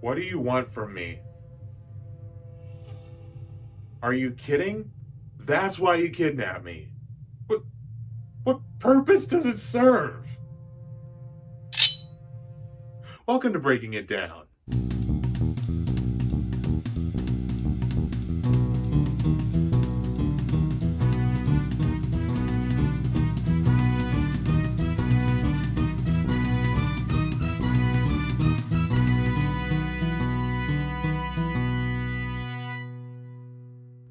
What do you want from me? Are you kidding? That's why you kidnapped me. What what purpose does it serve? Welcome to Breaking It Down.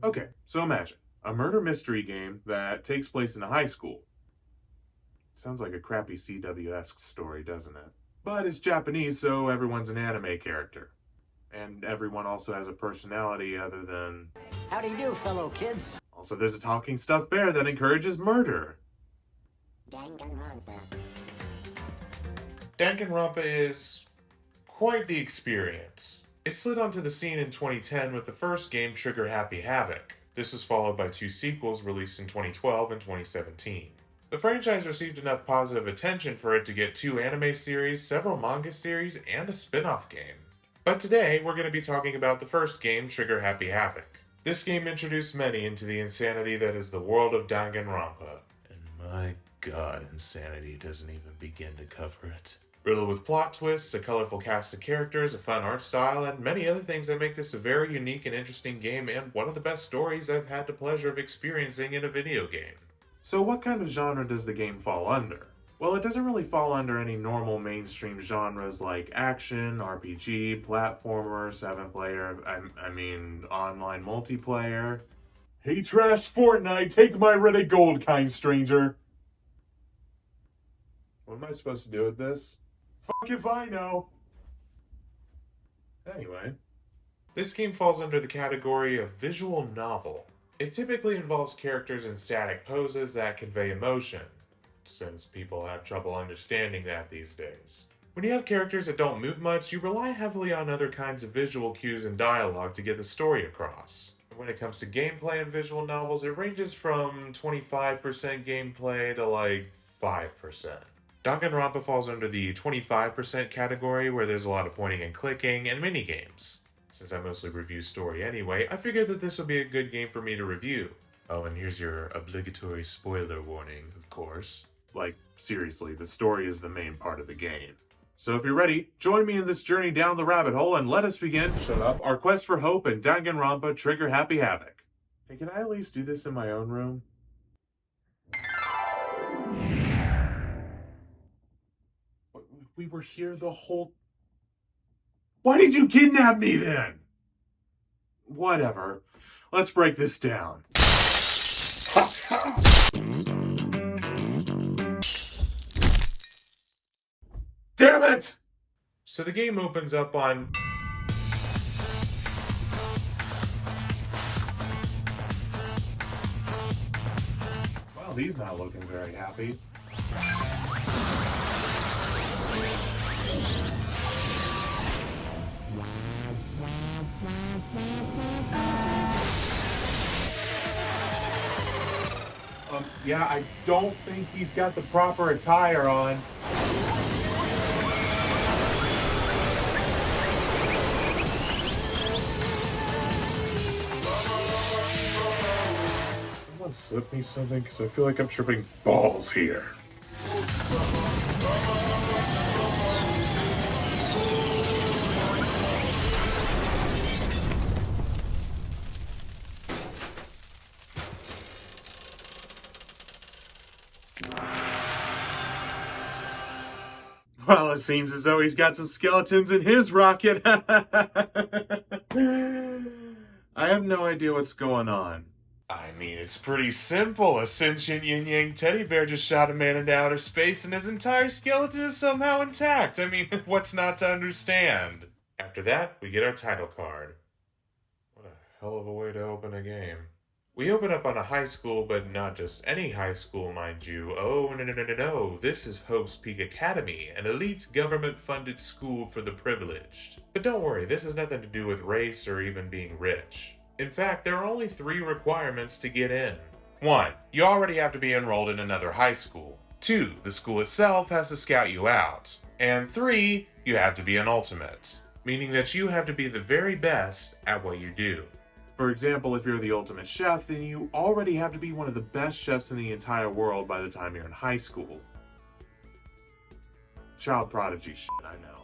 Okay, so imagine a murder mystery game that takes place in a high school. Sounds like a crappy CW-esque story, doesn't it? But it's Japanese, so everyone's an anime character. And everyone also has a personality other than... How do you do, fellow kids? Also, there's a talking stuffed bear that encourages murder. Danganronpa. Danganronpa is quite the experience. It slid onto the scene in 2010 with the first game, Trigger Happy Havoc. This was followed by two sequels released in 2012 and 2017. The franchise received enough positive attention for it to get 2 anime series, several manga series, and a spin-off game. But today, we're going to be talking about the first game, Trigger Happy Havoc. This game introduced many into the insanity that is the world of Danganronpa. And my god, insanity doesn't even begin to cover it. Riddled with plot twists, a colorful cast of characters, a fun art style, and many other things that make this a very unique and interesting game and one of the best stories I've had the pleasure of experiencing in a video game. So what kind of genre does the game fall under? Well, it doesn't really fall under any normal mainstream genres like action, RPG, platformer, 7th layer, I mean online multiplayer. Hey trash Fortnite, take my Reddit gold, kind stranger. What am I supposed to do with this? Fuck if I know. Anyway. This game falls under the category of visual novel. It typically involves characters in static poses that convey emotion, since people have trouble understanding that these days. When you have characters that don't move much, you rely heavily on other kinds of visual cues and dialogue to get the story across. When it comes to gameplay in visual novels, it ranges from 25% gameplay to like 5%. Danganronpa falls under the 25% category where there's a lot of pointing and clicking and minigames. Since I mostly review story anyway, I figured that this would be a good game for me to review. Oh, and here's your obligatory spoiler warning, of course. Like, seriously, the story is the main part of the game. So if you're ready, join me in this journey down the rabbit hole and let us begin, shut up, our quest for hope in Danganronpa Trigger Happy Havoc. Hey, can I at least do this in my own room? We were here the whole... Why did you kidnap me then? Whatever. Let's break this down. Damn it! So the game opens up on... Well, he's not looking very happy. Yeah, I don't think he's got the proper attire on. Someone slip me something? Because I feel like I'm tripping balls here. Well, it seems as though he's got some skeletons in his rocket. I have no idea what's going on. I mean, it's pretty simple. A sentient Yin-Yang teddy bear just shot a man into outer space and his entire skeleton is somehow intact. I mean, what's not to understand? After that, we get our title card. What a hell of a way to open a game. We open up on a high school, but not just any high school, mind you. Oh, no. This is Hope's Peak Academy, an elite government-funded school for the privileged. But don't worry, this has nothing to do with race or even being rich. In fact, there are only 3 requirements to get in. 1. You already have to be enrolled in another high school. 2. The school itself has to scout you out. And 3. You have to be an ultimate. meaning that you have to be the very best at what you do. For example, if you're the ultimate chef, then you already have to be one of the best chefs in the entire world by the time you're in high school. Child prodigy shit, I know.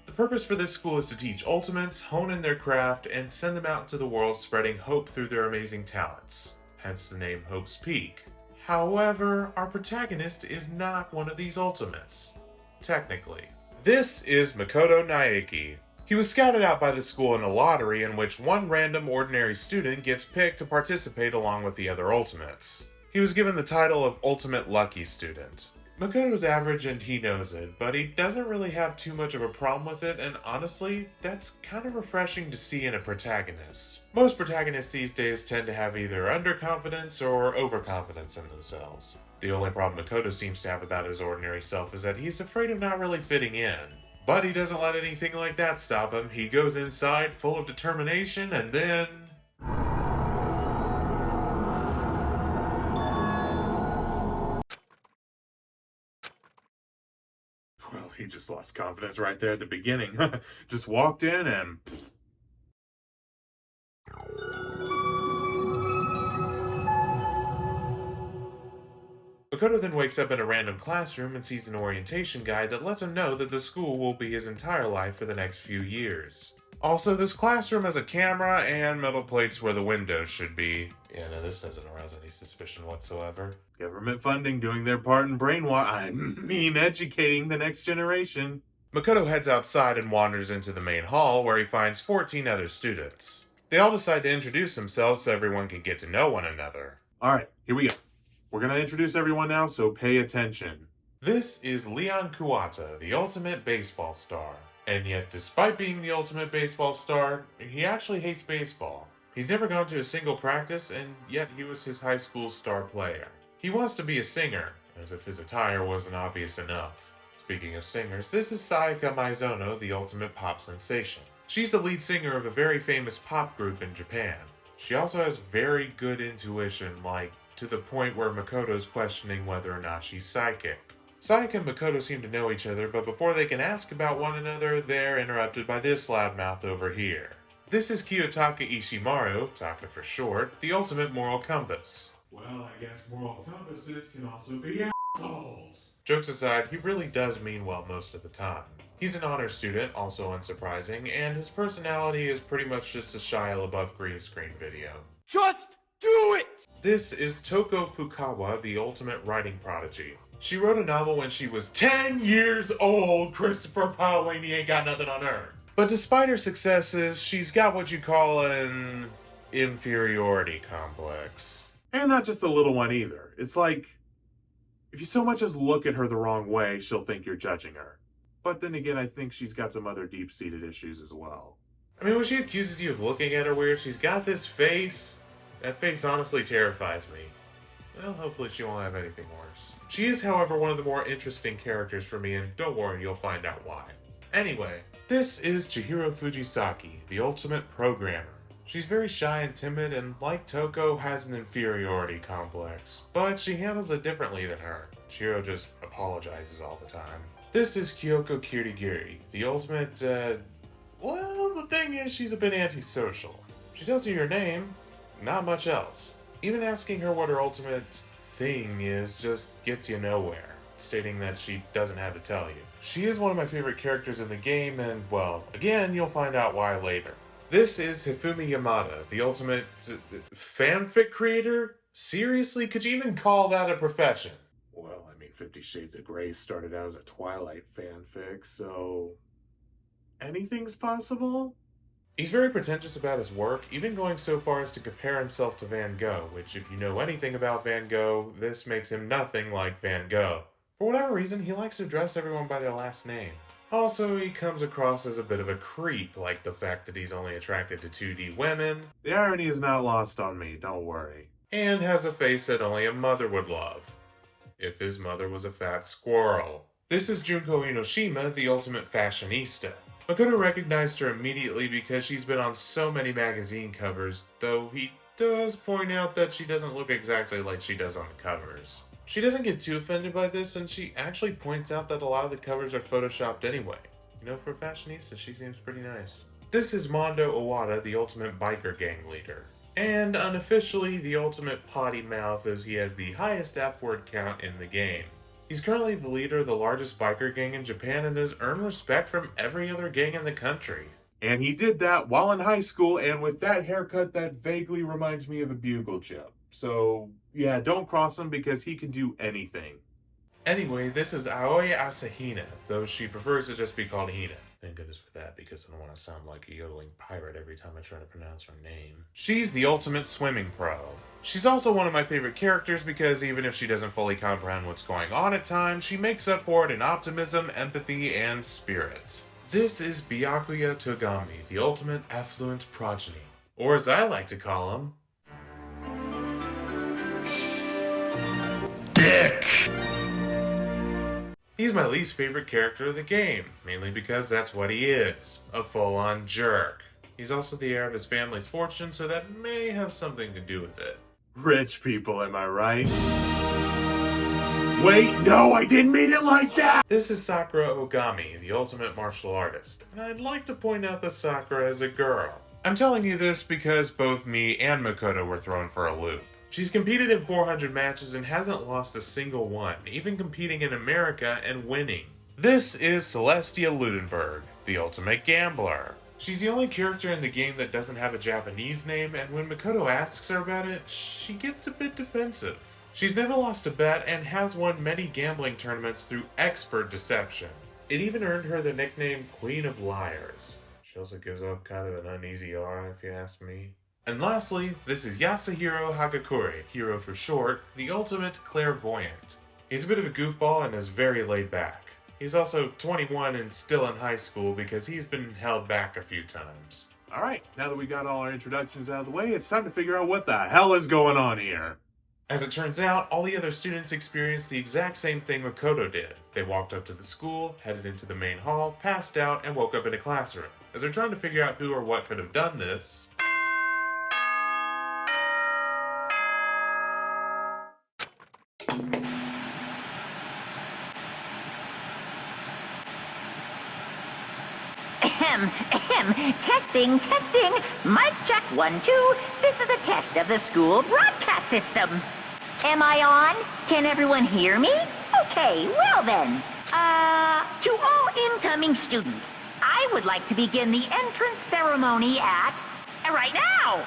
The purpose for this school is to teach ultimates, hone in their craft, and send them out into the world spreading hope through their amazing talents. Hence the name Hope's Peak. However, our protagonist is not one of these ultimates. Technically. This is Makoto Naeki. He was scouted out by the school in a lottery in which one random ordinary student gets picked to participate along with the other ultimates. He was given the title of Ultimate Lucky Student. Makoto's average and he knows it, but he doesn't really have too much of a problem with it, and honestly, that's kind of refreshing to see in a protagonist. Most protagonists these days tend to have either underconfidence or overconfidence in themselves. The only problem Makoto seems to have about his ordinary self is that he's afraid of not really fitting in. But he doesn't let anything like that stop him. He goes inside full of determination and then... Well, he just lost confidence right there at the beginning. Just walked in and... Makoto then wakes up in a random classroom and sees an orientation guide that lets him know that the school will be his entire life for the next few years. Also, this classroom has a camera and metal plates where the windows should be. Yeah, no, this doesn't arouse any suspicion whatsoever. Government funding doing their part in educating the next generation. Makoto heads outside and wanders into the main hall where he finds 14 other students. They all decide to introduce themselves so everyone can get to know one another. Alright, here we go. We're going to introduce everyone now, so pay attention. This is Leon Kuwata, the ultimate baseball star. And yet, despite being the ultimate baseball star, he actually hates baseball. He's never gone to a single practice, and yet he was his high school star player. He wants to be a singer, as if his attire wasn't obvious enough. Speaking of singers, this is Sayaka Maizono, the ultimate pop sensation. She's the lead singer of a very famous pop group in Japan. She also has very good intuition, to the point where Makoto's questioning whether or not she's psychic. Sayaka and Makoto seem to know each other, but before they can ask about one another, they're interrupted by this loudmouth over here. This is Kiyotaka Ishimaru, Taka for short, the ultimate moral compass. Well, I guess moral compasses can also be assholes. Jokes aside, he really does mean well most of the time. He's an honor student, also unsurprising, and his personality is pretty much just a Shia LaBeouf green screen video. Just do it! This is Toko Fukawa, the ultimate writing prodigy. She wrote a novel when she was 10 years old. Christopher Paolini ain't got nothing on her. But despite her successes, she's got what you call an inferiority complex. And not just a little one either. It's like, if you so much as look at her the wrong way, she'll think you're judging her. But then again, I think she's got some other deep-seated issues as well. I mean, when she accuses you of looking at her weird, she's got this face. That face honestly terrifies me. Well, hopefully she won't have anything worse. She is, however, one of the more interesting characters for me, and don't worry, you'll find out why. Anyway, this is Chihiro Fujisaki, the ultimate programmer. She's very shy and timid, and like Toko, has an inferiority complex, but she handles it differently than her. Chihiro just apologizes all the time. This is Kyoko Kirigiri, the ultimate, well, the thing is, she's a bit antisocial. She tells you your name, not much else. Even asking her what her ultimate thing is just gets you nowhere, stating that she doesn't have to tell you. She is one of my favorite characters in the game, and, well, again, you'll find out why later. This is Hifumi Yamada, the ultimate fanfic creator? Seriously, could you even call that a profession? Well, I mean, 50 Shades of Grey started out as a Twilight fanfic, so anything's possible? He's very pretentious about his work, even going so far as to compare himself to Van Gogh, which if you know anything about Van Gogh, this makes him nothing like Van Gogh. For whatever reason, he likes to address everyone by their last name. Also, he comes across as a bit of a creep, like the fact that he's only attracted to 2D women. The irony is not lost on me, don't worry. And has a face that only a mother would love. If his mother was a fat squirrel. This is Junko Inoshima, the ultimate fashionista. Makoto recognized her immediately because she's been on so many magazine covers, though he does point out that she doesn't look exactly like she does on the covers. She doesn't get too offended by this, and she actually points out that a lot of the covers are photoshopped anyway. You know, for a fashionista, she seems pretty nice. This is Mondo Owada, the ultimate biker gang leader. And unofficially, the ultimate potty mouth, as he has the highest F-word count in the game. He's currently the leader of the largest biker gang in Japan and has earned respect from every other gang in the country. And he did that while in high school, and with that haircut that vaguely reminds me of a bugle chip. So, yeah, don't cross him because he can do anything. Anyway, this is Aoi Asahina, though she prefers to just be called Hina. Thank goodness for that, because I don't want to sound like a yodeling pirate every time I try to pronounce her name. She's the ultimate swimming pro. She's also one of my favorite characters because even if she doesn't fully comprehend what's going on at times, she makes up for it in optimism, empathy, and spirit. This is Byakuya Togami, the ultimate affluent progeny. Or as I like to call him, Dick! He's my least favorite character of the game, mainly because that's what he is, a full-on jerk. He's also the heir of his family's fortune, so that may have something to do with it. Rich people, am I right? Wait, no, I didn't mean it like that! This is Sakura Ogami, the ultimate martial artist, and I'd like to point out that Sakura is a girl. I'm telling you this because both me and Makoto were thrown for a loop. She's competed in 400 matches and hasn't lost a single one, even competing in America and winning. This is Celestia Ludenberg, the ultimate gambler. She's the only character in the game that doesn't have a Japanese name, and when Makoto asks her about it, she gets a bit defensive. She's never lost a bet and has won many gambling tournaments through expert deception. It even earned her the nickname Queen of Liars. She also gives off kind of an uneasy aura, if you ask me. And lastly, this is Yasuhiro Hagakure, Hiro for short, the ultimate clairvoyant. He's a bit of a goofball and is very laid back. He's also 21 and still in high school because he's been held back a few times. Alright, now that we got all our introductions out of the way, it's time to figure out what the hell is going on here. As it turns out, all the other students experienced the exact same thing Makoto did. They walked up to the school, headed into the main hall, passed out, and woke up in a classroom. As they're trying to figure out who or what could have done this, Testing. Mic check 1, 2. This is a test of the school broadcast system. Am I on? Can everyone hear me? Okay, well then. To all incoming students, I would like to begin the entrance ceremony right now.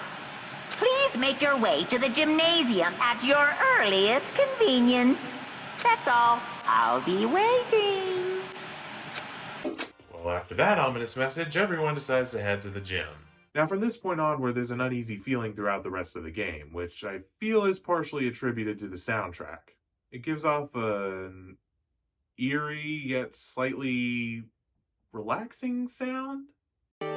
Please make your way to the gymnasium at your earliest convenience. That's all. I'll be waiting. well, after that ominous message, everyone decides to head to the gym. Now from this point onward, there's an uneasy feeling throughout the rest of the game, which I feel is partially attributed to the soundtrack. It gives off an eerie yet slightly relaxing sound. The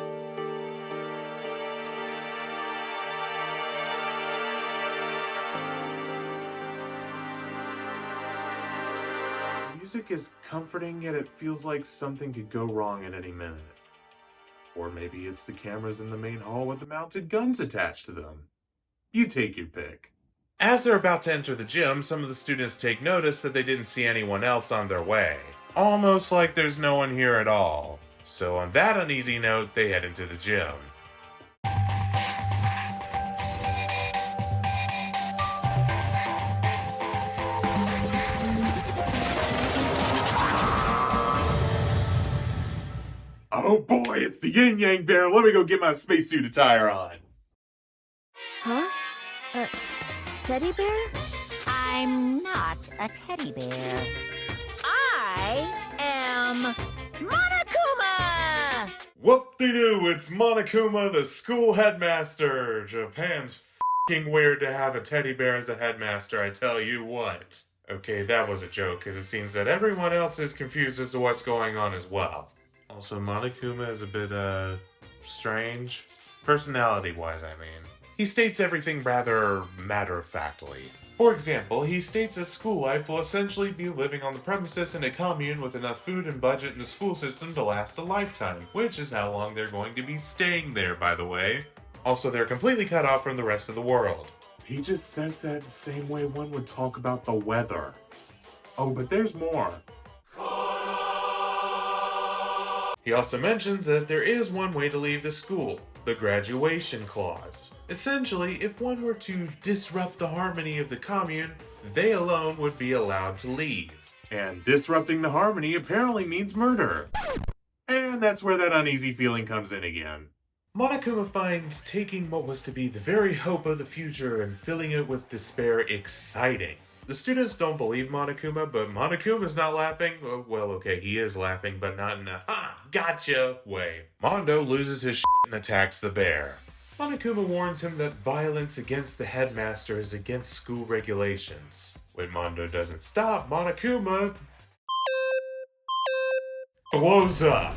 music is comforting, yet it feels like something could go wrong at any minute. Or maybe it's the cameras in the main hall with the mounted guns attached to them. You take your pick. As they're about to enter the gym, some of the students take notice that they didn't see anyone else on their way. Almost like there's no one here at all. So on that uneasy note, they head into the gym. Oh boy, it's the Yin-Yang bear. Let me go get my spacesuit attire on. Huh? Teddy bear? I'm not a teddy bear. I am Monokuma! Whoop-de-doo, it's Monokuma, the school headmaster. Japan's f***ing weird to have a teddy bear as a headmaster, I tell you what. Okay, that was a joke, because it seems that everyone else is confused as to what's going on as well. Also, Monokuma is a bit, strange. Personality-wise, I mean. He states everything rather matter-of-factly. For example, he states that school life will essentially be living on the premises in a commune with enough food and budget in the school system to last a lifetime, which is how long they're going to be staying there, by the way. Also, they're completely cut off from the rest of the world. He just says that the same way one would talk about the weather. Oh, but there's more. He also mentions that there is one way to leave the school, the graduation clause. Essentially, if one were to disrupt the harmony of the commune, they alone would be allowed to leave. And disrupting the harmony apparently means murder. And that's where that uneasy feeling comes in again. Monokuma finds taking what was to be the very hope of the future and filling it with despair exciting. The students don't believe Monokuma, but Monokuma's not laughing. Well, okay, he is laughing, but not in a gotcha way. Mondo loses his shit and attacks the bear. Monokuma warns him that violence against the headmaster is against school regulations. When Mondo doesn't stop, Monokuma blows up.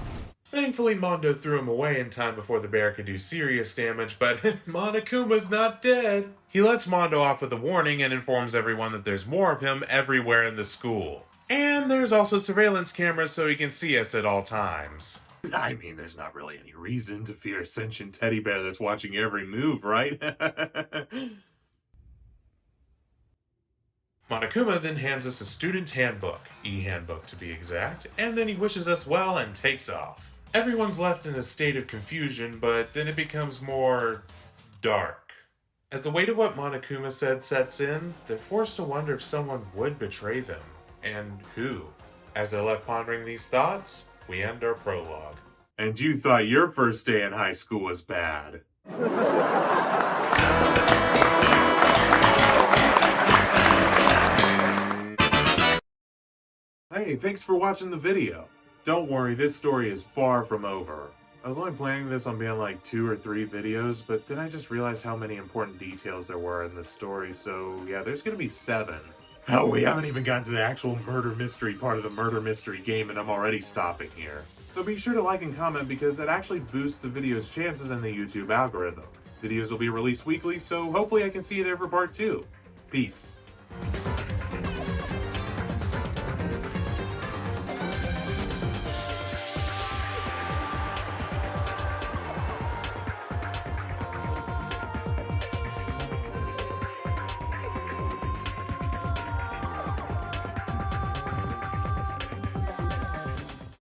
Thankfully, Mondo threw him away in time before the bear could do serious damage, but Monokuma's not dead. He lets Mondo off with a warning and informs everyone that there's more of him everywhere in the school. And there's also surveillance cameras so he can see us at all times. I mean, there's not really any reason to fear a sentient teddy bear that's watching every move, right? Monokuma then hands us a student handbook, e-handbook to be exact, and then he wishes us well and takes off. Everyone's left in a state of confusion, but then it becomes more dark. As the weight of what Monokuma said sets in, they're forced to wonder if someone would betray them, and who. As they're left pondering these thoughts, we end our prologue. And you thought your first day in high school was bad. Hey, thanks for watching the video. Don't worry, this story is far from over. I was only planning this on being like 2 or 3 videos, but then I just realized how many important details there were in this story, so yeah, there's gonna be 7. Hell, we haven't even gotten to the actual murder mystery part of the murder mystery game, and I'm already stopping here. So be sure to like and comment because it actually boosts the video's chances in the YouTube algorithm. Videos will be released weekly, so hopefully I can see you there for part 2. Peace.